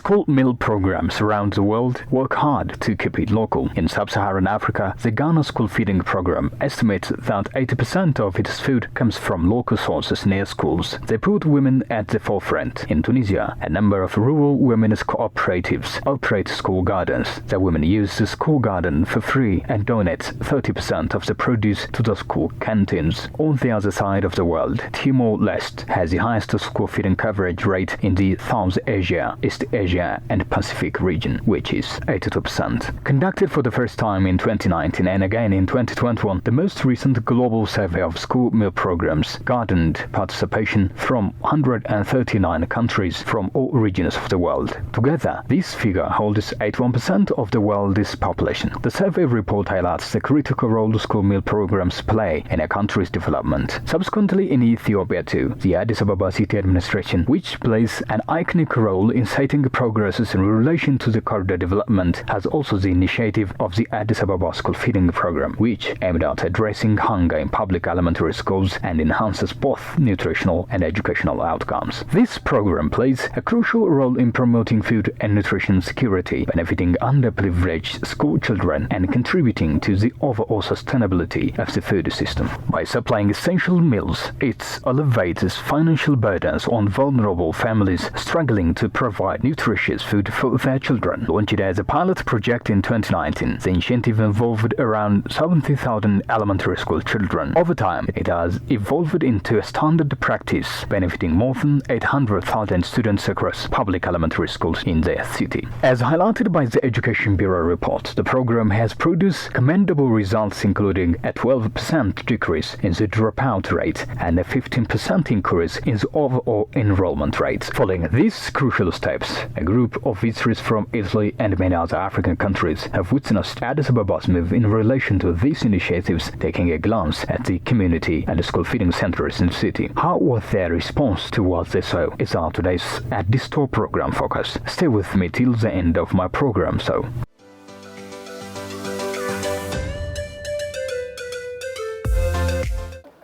School meal programs around the world work hard to keep it local. In sub-Saharan Africa, the Ghana School Feeding Program estimates that 80% of its food comes from local sources near schools. They put women at the forefront. In Tunisia, a number of rural women's cooperatives operate school gardens. The women use the school garden for free and donate 30% of the produce to the school canteens. On the other side of the world, Timor-Leste has the highest school feeding coverage rate in the South Asia, East Asia and Pacific region, which is 82%. Conducted for the first time in 2019 and again in 2021, the most recent global survey of school meal programs garnered participation from 139 countries from all regions of the world. Together, this figure holds 81% of the world's population. The survey report highlights the critical role school meal programs play in a country's development. Subsequently, in Ethiopia too, the Addis Ababa city administration, which plays an iconic role in citing progresses in relation to the corridor development, has also the initiative of the Addis Ababa School Feeding Program, which aimed at addressing hunger in public elementary schools and enhances both nutritional and educational outcomes. This program plays a crucial role in promoting food and nutrition security, benefiting underprivileged school children and contributing to the overall sustainability of the food system. By supplying essential meals, it alleviates financial burdens on vulnerable families struggling to provide nutritious food for their children. Launched as a pilot project in 2019, the initiative involved around 70,000 elementary school children. Over time, it has evolved into a standard practice, benefiting more than 800,000 students across public elementary schools in their city. As highlighted by the Education Bureau report, the program has produced commendable results, including a 12% decrease in the dropout rate and a 15% increase in the overall enrollment rate. Following these crucial steps, a group of visitors from Italy and many other African countries have witnessed Addis Ababa's move in relation to these initiatives, taking a glance at the community and the school feeding centers in the city. How was their response to what they saw? Is our today's Addis Tour program focus. Stay with me till the end of my program, so.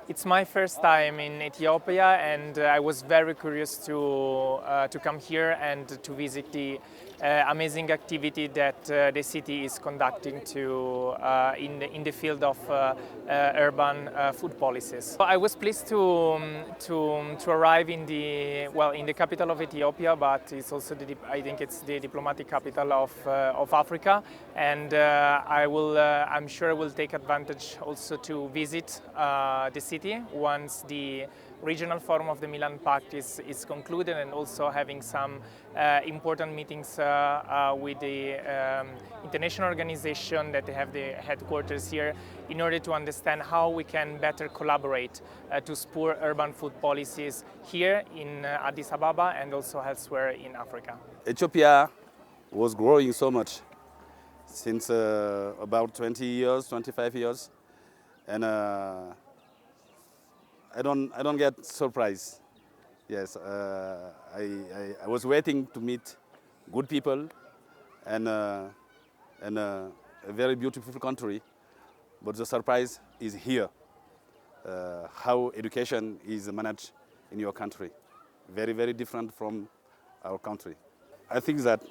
It's my first time in Ethiopia, and I was very curious to come here and to visit the amazing activity that the city is conducting in the field of urban food policies. I was pleased to arrive in the capital of Ethiopia, but it's also I think it's the diplomatic capital of Africa, and I'm sure I will take advantage also to visit the city once the regional forum of the Milan Pact is concluded, and also having some important meetings with the international organization that they have the headquarters here, in order to understand how we can better collaborate to spur urban food policies here in Addis Ababa and also elsewhere in Africa. Ethiopia was growing so much since about 20 years, 25 years, and I don't get surprised. Yes, I was waiting to meet good people and a very beautiful country, but the surprise is here. How education is managed in your country, very, very different from our country. I think that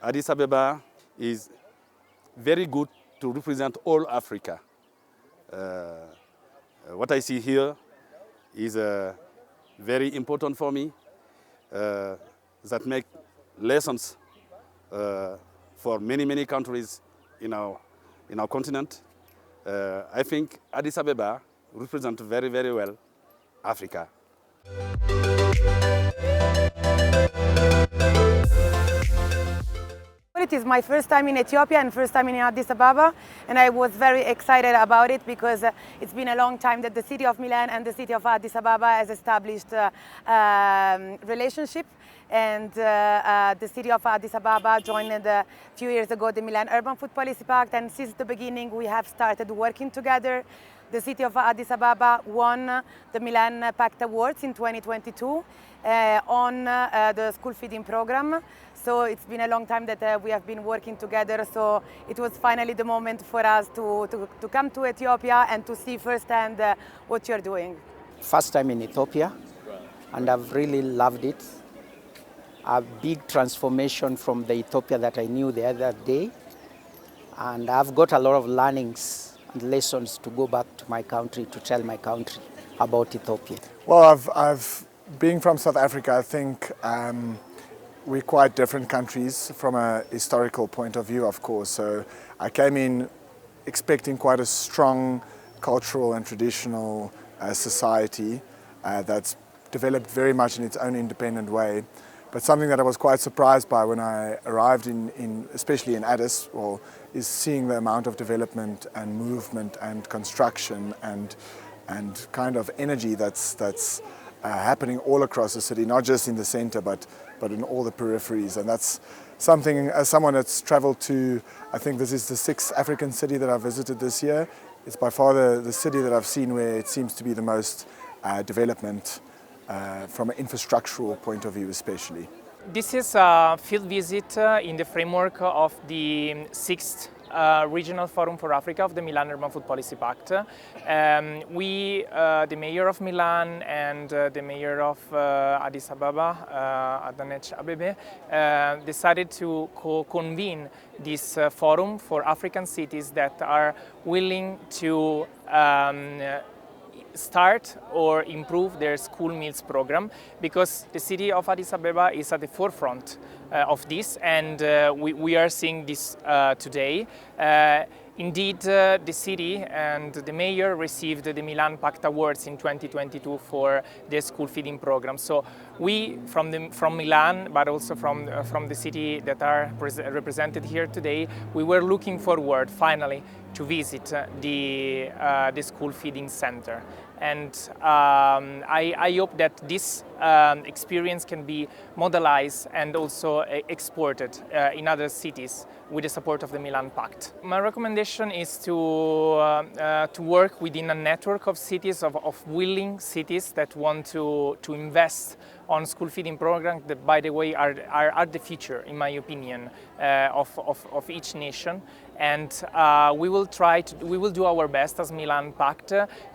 Addis Ababa is very good to represent all Africa. What I see here is very important for me, that make lessons for many, many countries in our continent. I think Addis Ababa represents very, very well Africa. It is my first time in Ethiopia and first time in Addis Ababa, and I was very excited about it because it's been a long time that the city of Milan and the city of Addis Ababa has established a relationship, and the city of Addis Ababa joined a few years ago the Milan Urban Food Policy Pact, and since the beginning we have started working together. The city of Addis Ababa won the Milan Pact Awards in 2022 on the school feeding program. So it's been a long time that we have been working together. So it was finally the moment for us to come to Ethiopia and to see firsthand what you're doing. First time in Ethiopia, and I've really loved it. a big transformation from the Ethiopia that I knew the other day. And I've got a lot of learnings and lessons to go back to my country, to tell my country about Ethiopia. Well, being from South Africa, I think we're quite different countries from a historical point of view, of course. So I came in expecting quite a strong cultural and traditional society that's developed very much in its own independent way. But something that I was quite surprised by when I arrived especially in Addis, is seeing the amount of development and movement and construction and kind of energy that's happening all across the city, not just in the center, but in all the peripheries. And that's something, as someone that's traveled to, I think this is the 6th African city that I've visited this year, it's by far the city that I've seen where it seems to be the most development from an infrastructural point of view especially. This is a field visit in the framework of the 6th Regional Forum for Africa of the Milan Urban Food Policy Pact. We, the Mayor of Milan and the Mayor of Addis Ababa, Addis Ababa, decided to convene this forum for African cities that are willing to start or improve their school meals program, because the city of Addis Ababa is at the forefront of this, and we are seeing this today. Indeed, the city and the mayor received the Milan Pact Awards in 2022 for the school feeding program. So we, from Milan, but also from the city that are represented here today, we were looking forward finally to visit the school feeding center. And I hope that this experience can be modelized and also exported in other cities with the support of the Milan Pact. My recommendation is to work within a network of cities, of willing cities that want to invest on school feeding programs that, by the way, are the future, in my opinion, of each nation. And we will do our best as Milan Pact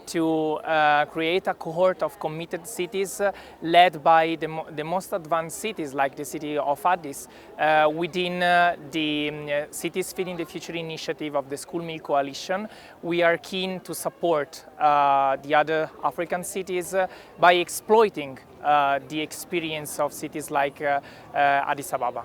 to create a cohort of committed cities led by the most advanced cities, like the city of Addis, within the Cities Feeding the Future initiative of the School Meal Coalition. We are keen to support the other African cities by exploiting the experience of cities like Addis Ababa.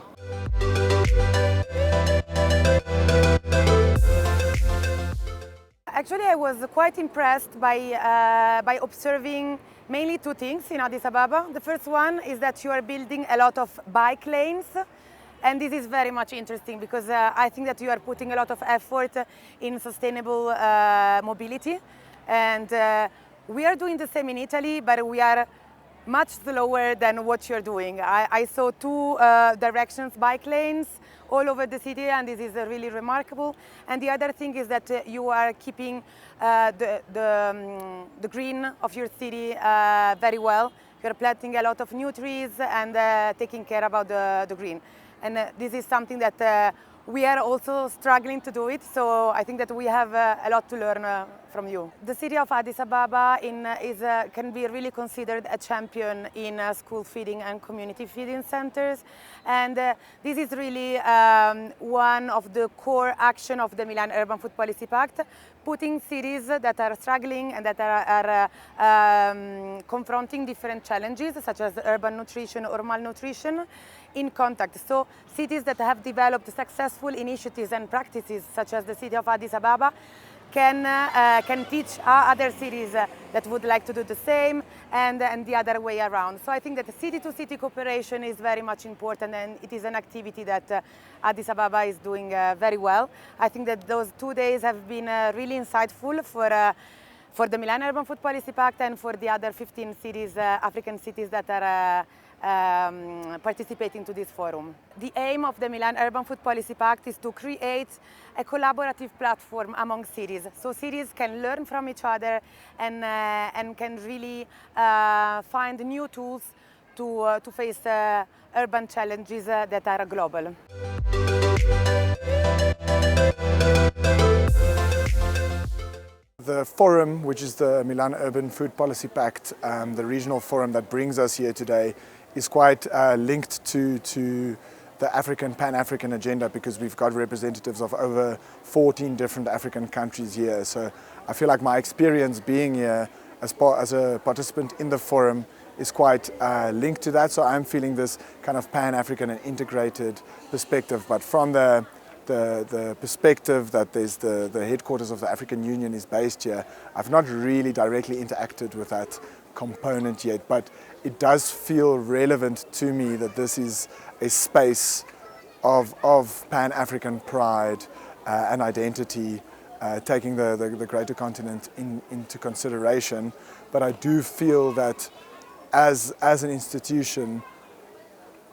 Actually, I was quite impressed by observing mainly two things in Addis Ababa. The first one is that you are building a lot of bike lanes, and this is very much interesting because I think that you are putting a lot of effort in sustainable mobility, and we are doing the same in Italy, but we are much slower than what you're doing. I saw two directions bike lanes all over the city, and this is really remarkable. And the other thing is that you are keeping the green of your city very well. You're planting a lot of new trees and taking care about the green. And this is something that we are also struggling to do it, so I think that we have a lot to learn from you. The city of Addis Ababa can be really considered a champion in school feeding and community feeding centers, and this is really one of the core action of the Milan Urban Food Policy Pact, putting cities that are struggling and that are confronting different challenges such as urban nutrition or malnutrition in contact. So cities that have developed successful initiatives and practices such as the city of Addis Ababa can teach other cities that would like to do the same, and the other way around. So I think that city-to-city cooperation is very much important, and it is an activity that Addis Ababa is doing very well. I think that those 2 days have been really insightful for the Milan Urban Food Policy Pact and for the other 15 cities, African cities that are participating to this forum. The aim of the Milan Urban Food Policy Pact is to create a collaborative platform among cities, so cities can learn from each other and can really find new tools to face urban challenges that are global. The forum, which is the Milan Urban Food Policy Pact, the regional forum that brings us here today, is quite linked to the Pan-African agenda, because we've got representatives of over 14 different African countries here. So I feel like my experience being here as a participant in the forum is quite linked to that. So I'm feeling this kind of Pan-African and integrated perspective. But from the perspective that there's the headquarters of the African Union is based here, I've not really directly interacted with that component yet, but it does feel relevant to me that this is a space of Pan-African pride and identity, taking the greater continent into consideration. But I do feel that as an institution,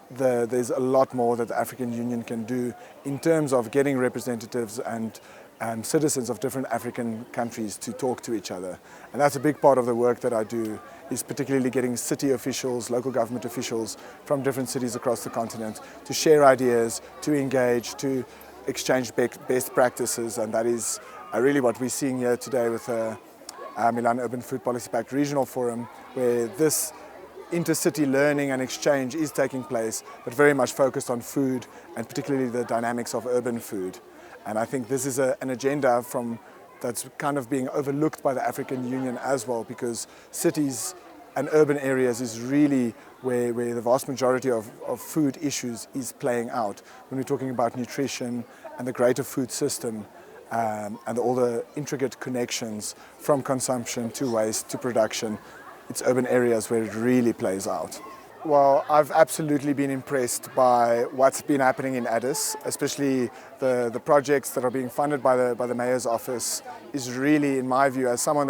there's a lot more that the African Union can do in terms of getting representatives and citizens of different African countries to talk to each other. And that's a big part of the work that I do, is particularly getting city officials, local government officials from different cities across the continent to share ideas, to engage, to exchange best practices. And that is really what we're seeing here today with the Milan Urban Food Policy Pact Regional Forum, where this intercity learning and exchange is taking place, but very much focused on food and particularly the dynamics of urban food. And I think this is an agenda that's kind of being overlooked by the African Union as well, because cities and urban areas is really where the vast majority of food issues is playing out. When we're talking about nutrition and the greater food system, and all the intricate connections from consumption to waste to production, it's urban areas where it really plays out. Well, I've absolutely been impressed by what's been happening in Addis, especially the projects that are being funded by the Mayor's office is really, in my view, as someone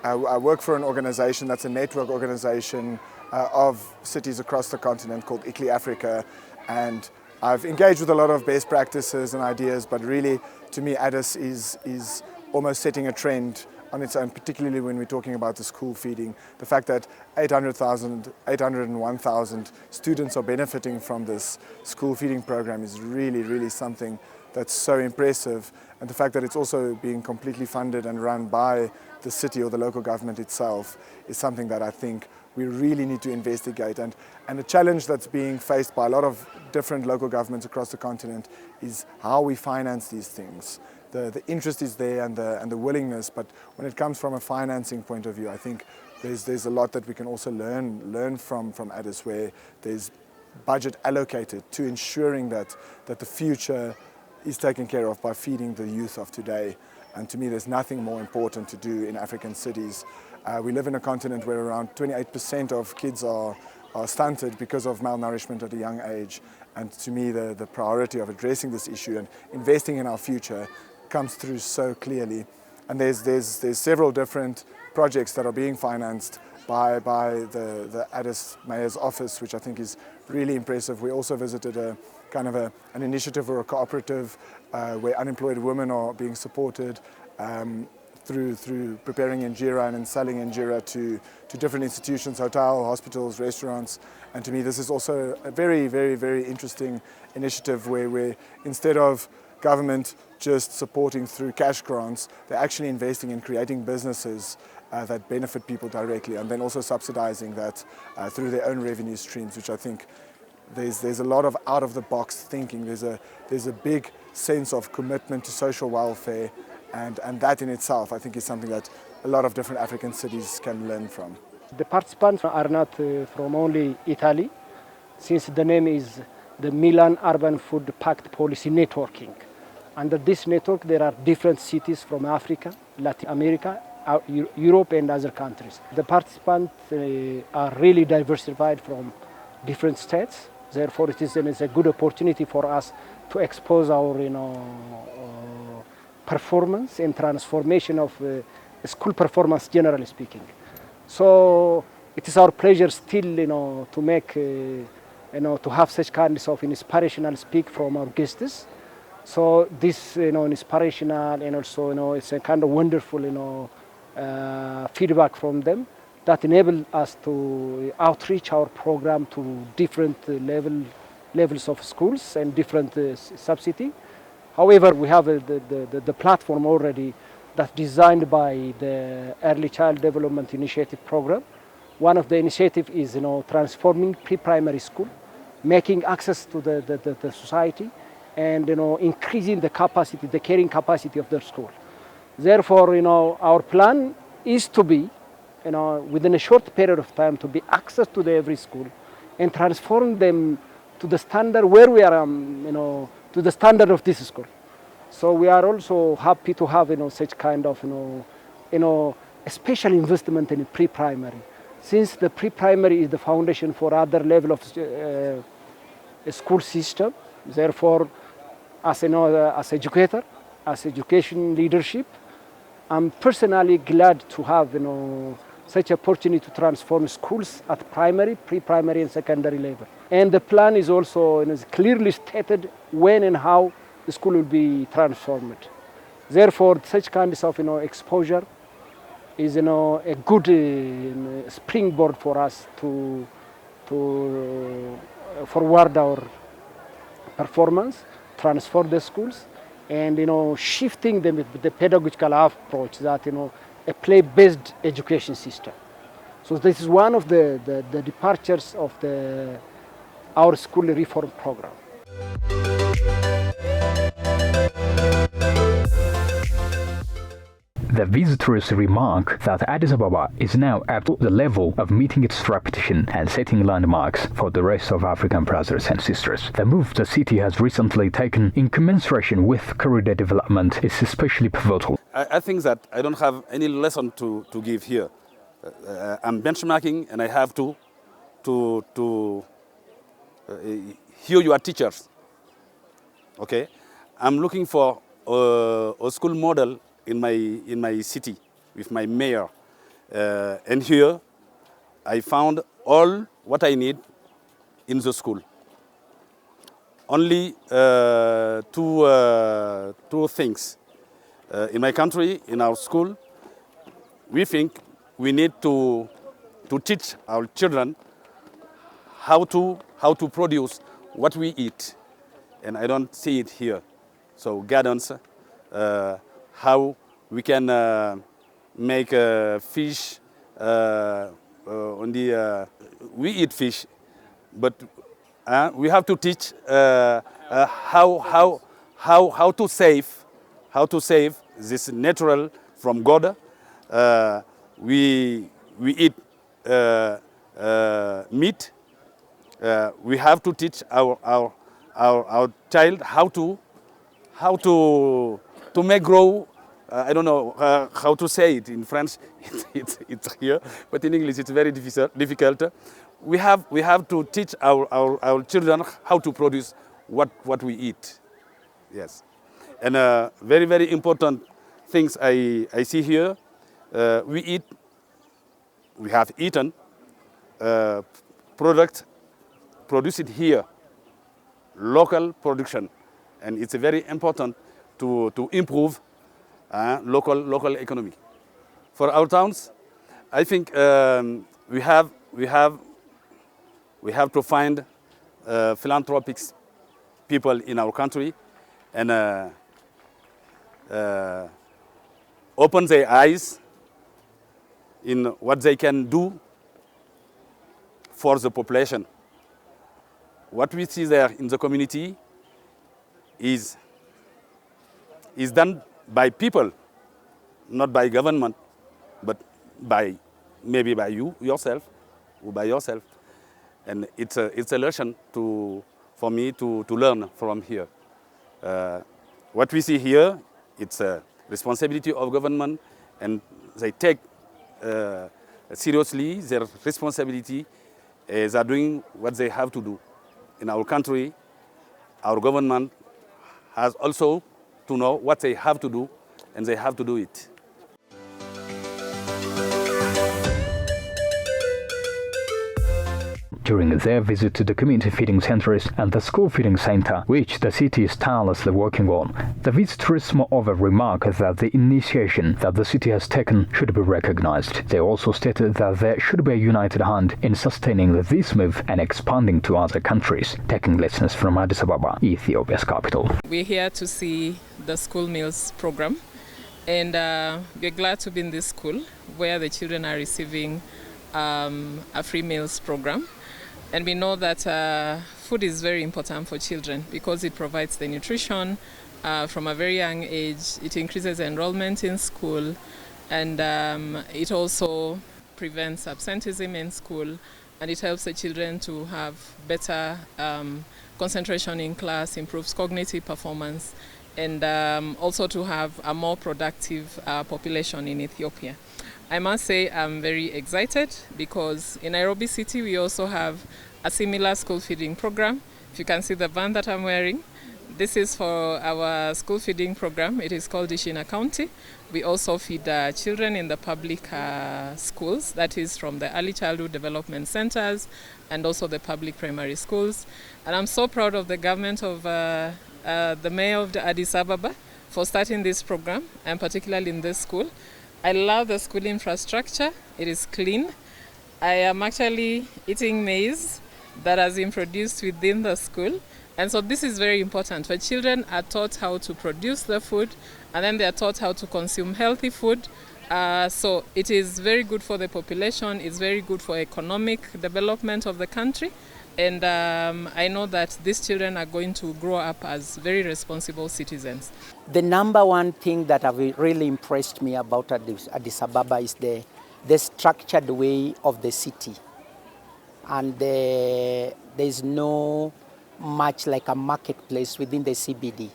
I work for an organization that's a network organization of cities across the continent called ICLI Africa, and I've engaged with a lot of best practices and ideas, but really, to me, Addis is almost setting a trend on its own, particularly when we're talking about the school feeding. The fact that 801,000 students are benefiting from this school feeding program is really, really something that's so impressive. And the fact that it's also being completely funded and run by the city or the local government itself is something that I think we really need to investigate. And a challenge that's being faced by a lot of different local governments across the continent is how we finance these things. The interest is there and the willingness, but when it comes from a financing point of view, I think there's a lot that we can also learn from Addis, where there's budget allocated to ensuring that the future is taken care of by feeding the youth of today. And to me, there's nothing more important to do in African cities. We live in a continent where around 28% of kids are stunted because of malnourishment at a young age. And to me, the priority of addressing this issue and investing in our future comes through so clearly. And there's several different projects that are being financed by the Addis Mayor's office, which I think is really impressive. We also visited an initiative or a cooperative where unemployed women are being supported through preparing injera and then selling injera to different institutions, hotels, hospitals, restaurants. And to me, this is also a very, very, very interesting initiative where instead of government just supporting through cash grants, they're actually investing in creating businesses that benefit people directly, and then also subsidizing that through their own revenue streams, which I think there's a lot of out-of-the-box thinking. There's a big sense of commitment to social welfare, and that in itself, I think, is something that a lot of different African cities can learn from. The participants are not from only Italy, since the name is the Milan Urban Food Pact Policy Networking. Under this network, there are different cities from Africa, Latin America, Europe, and other countries. The participants are really diversified from different states. Therefore, it is a good opportunity for us to expose our, performance and transformation of school performance, generally speaking. So it is our pleasure still, to make, to have such kinds of inspirational speak from our guests. So this, inspirational and also, it's a kind of wonderful, feedback from them that enable us to outreach our program to different levels of schools and different subsidy. However, we have the platform already that's designed by the Early Child Development Initiative program one of the initiatives is transforming pre-primary school, making access to the society, and increasing the capacity, the carrying capacity of the school. Therefore, our plan is to be, within a short period of time, to be access to every school and transform them to the standard where we are, to the standard of this school. So we are also happy to have, such kind of, a special investment in pre-primary, since the pre-primary is the foundation for other level of school system. Therefore, as educator, as education leadership, I'm personally glad to have, such opportunity to transform schools at primary, pre-primary, and secondary level. And the plan is also clearly stated when and how the school will be transformed. Therefore, such kinds of exposure is a good springboard for us to forward our performance, transform the schools, and shifting them with the pedagogical approach that a play-based education system. So this is one of the departures of our school reform program. The visitors remark that Addis Ababa is now at the level of meeting its reputation and setting landmarks for the rest of African brothers and sisters. The move the city has recently taken in commensuration with corridor development is especially pivotal. I think that I don't have any lesson to give here. I'm benchmarking, and I have to hear your teachers. Okay, I'm looking for a school model in my city with my mayor, and here I found all what I need in the school. Only two things. In my country, in our school, we think we need to teach our children how to produce what we eat, and I don't see it here. So guidance, how we can make fish. We eat fish, but we have to teach how to save this natural from God. We eat meat. We have to teach our child how to make grow. I don't know how to say it in French. It's here, but in English it's very difficult. We have to teach our children how to produce what we eat. Yes, and very, very important things I see here. We have eaten product produced here, local production, and it's very important to improve local economy. For our towns, I think we have to find philanthropic people in our country and open their eyes in what they can do for the population. What we see there in the community is done by people, not by government, but maybe by yourself, and it's a lesson for me to learn from here. What we see here, it's a responsibility of government, and they take seriously their responsibility. They are doing what they have to do. In our country, our government has also to know what they have to do, and they have to do it. During their visit to the community feeding centers and the school feeding center, which the city is tirelessly working on, the visitors moreover remark that the initiation that the city has taken should be recognized. They also stated that there should be a united hand in sustaining this move and expanding to other countries, taking lessons from Addis Ababa, Ethiopia's capital. We're here to see the school meals program, and we're glad to be in this school where the children are receiving a free meals program. And we know that food is very important for children because it provides the nutrition from a very young age. It increases enrollment in school, and it also prevents absenteeism in school, and it helps the children to have better concentration in class, improves cognitive performance, and also to have a more productive population in Ethiopia. I must say I'm very excited because in Nairobi City we also have a similar school feeding program. If you can see the band that I'm wearing, this is for our school feeding program. It is called Ishina County. We also feed children in the public schools, that is from the early childhood development centers and also the public primary schools. And I'm so proud of the government of the mayor of the Addis Ababa for starting this program, and particularly in this school. I love the school infrastructure. It is clean. I am actually eating maize that has been produced within the school. And so this is very important. For children are taught how to produce the food, and then they are taught how to consume healthy food. So it is very good for the population. It's very good for economic development of the country. And I know that these children are going to grow up as very responsible citizens. The number one thing that have really impressed me about Addis Ababa is the structured way of the city. And there's no much like a marketplace within the CBD.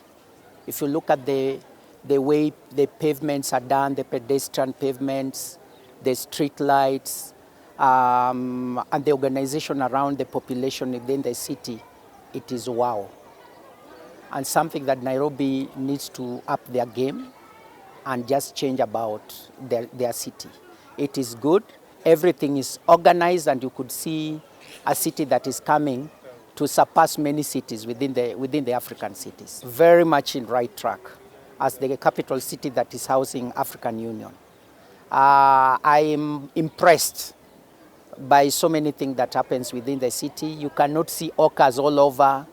If you look at the way the pavements are done, the pedestrian pavements, the street lights, and the organization around the population within the city, it is wow. And something that Nairobi needs to up their game and just change about their city. It is good, everything is organized, and you could see a city that is coming to surpass many cities within the African cities. Very much in right track as the capital city that is housing African Union. I am impressed by so many things that happens within the city. You cannot see orcas all over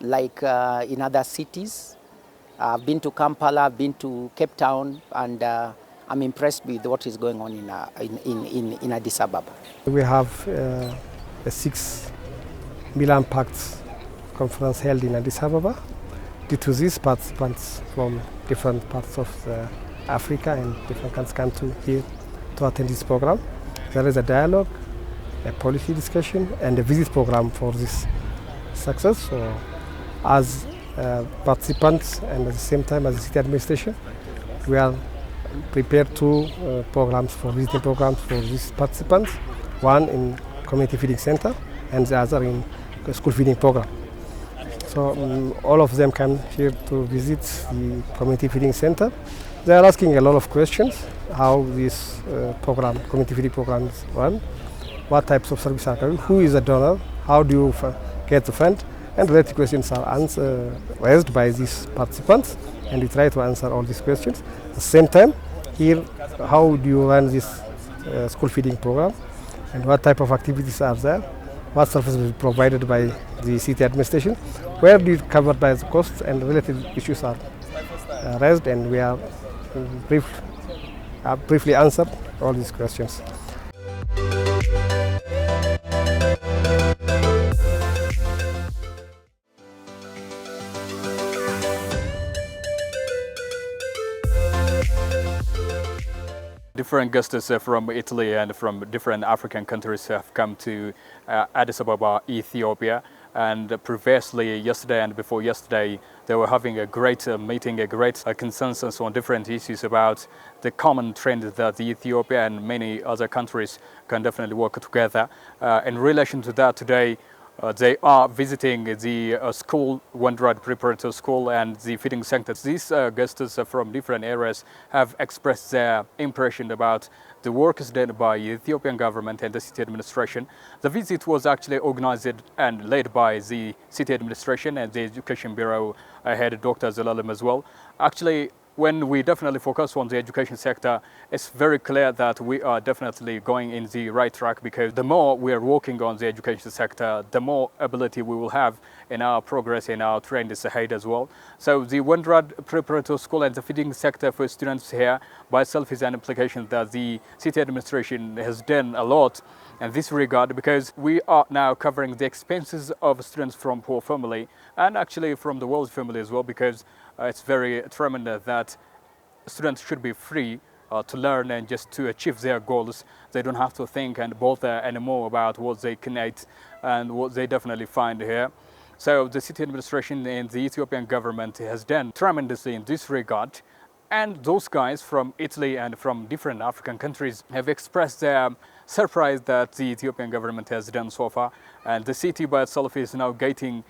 like in other cities. I've been to Kampala, I've been to Cape Town, and I'm impressed with what is going on in Addis Ababa. We have a 6 Milan Pact conference held in Addis Ababa. Due to this, participants from different parts of Africa and different countries come to here to attend this program. There is a dialogue, a policy discussion, and a visit program for this success. So, as participants and at the same time as the city administration, we are prepared 2 programs for visiting programs for these participants. One in community feeding center and the other in school feeding program. So all of them come here to visit the community feeding center. They are asking a lot of questions: how this program, community feeding program, is run, what types of services are coming, who is a donor, how do you get the fund, and related questions are raised by these participants, and we try to answer all these questions. At the same time, here, how do you run this school feeding program, and what type of activities are there, what services will be provided by the city administration, where do you cover by the costs, and related issues are raised, and we are briefly answered all these questions. Different guests from Italy and from different African countries have come to Addis Ababa, Ethiopia. And previously, yesterday and before yesterday, they were having a great meeting, a great consensus on different issues about the common trend that Ethiopia and many other countries can definitely work together. In relation to that, today they are visiting the school, Wonderad Preparatory School and the feeding centers. These guests from different areas have expressed their impression about the work is done by the Ethiopian government and the city administration. The visit was actually organized and led by the city administration and the Education Bureau head, Dr. Zelalem as well. Actually, when we definitely focus on the education sector, it's very clear that we are definitely going in the right track, because the more we are working on the education sector, the more ability we will have in our progress in our trends ahead as well. So the Wondrad Preparatory School and the feeding sector for students here by itself is an application that the city administration has done a lot in this regard, because we are now covering the expenses of students from poor family and actually from the wealthy family as well, because it's very tremendous that students should be free to learn and just to achieve their goals. They don't have to think and bother anymore about what they can eat and what they definitely find here. So the city administration and the Ethiopian government has done tremendously in this regard. And those guys from Italy and from different African countries have expressed their surprise that the Ethiopian government has done so far. And the city by itself is now getting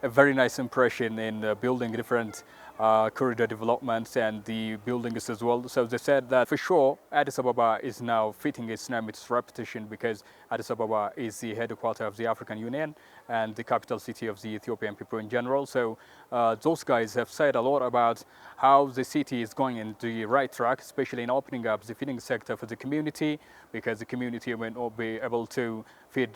a very nice impression in building different corridor developments and the buildings as well. So they said that for sure Addis Ababa is now fitting its name, its reputation, because Addis Ababa is the headquarters of the African Union and the capital city of the Ethiopian people in general. So those guys have said a lot about how the city is going in the right track, especially in opening up the feeding sector for the community, because the community may not be able to feed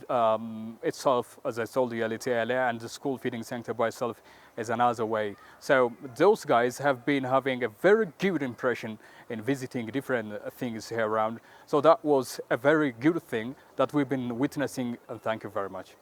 itself, as I told you earlier, and the school feeding center by itself is another way. So those guys have been having a very good impression in visiting different things here around. So that was a very good thing that we've been witnessing, and thank you very much.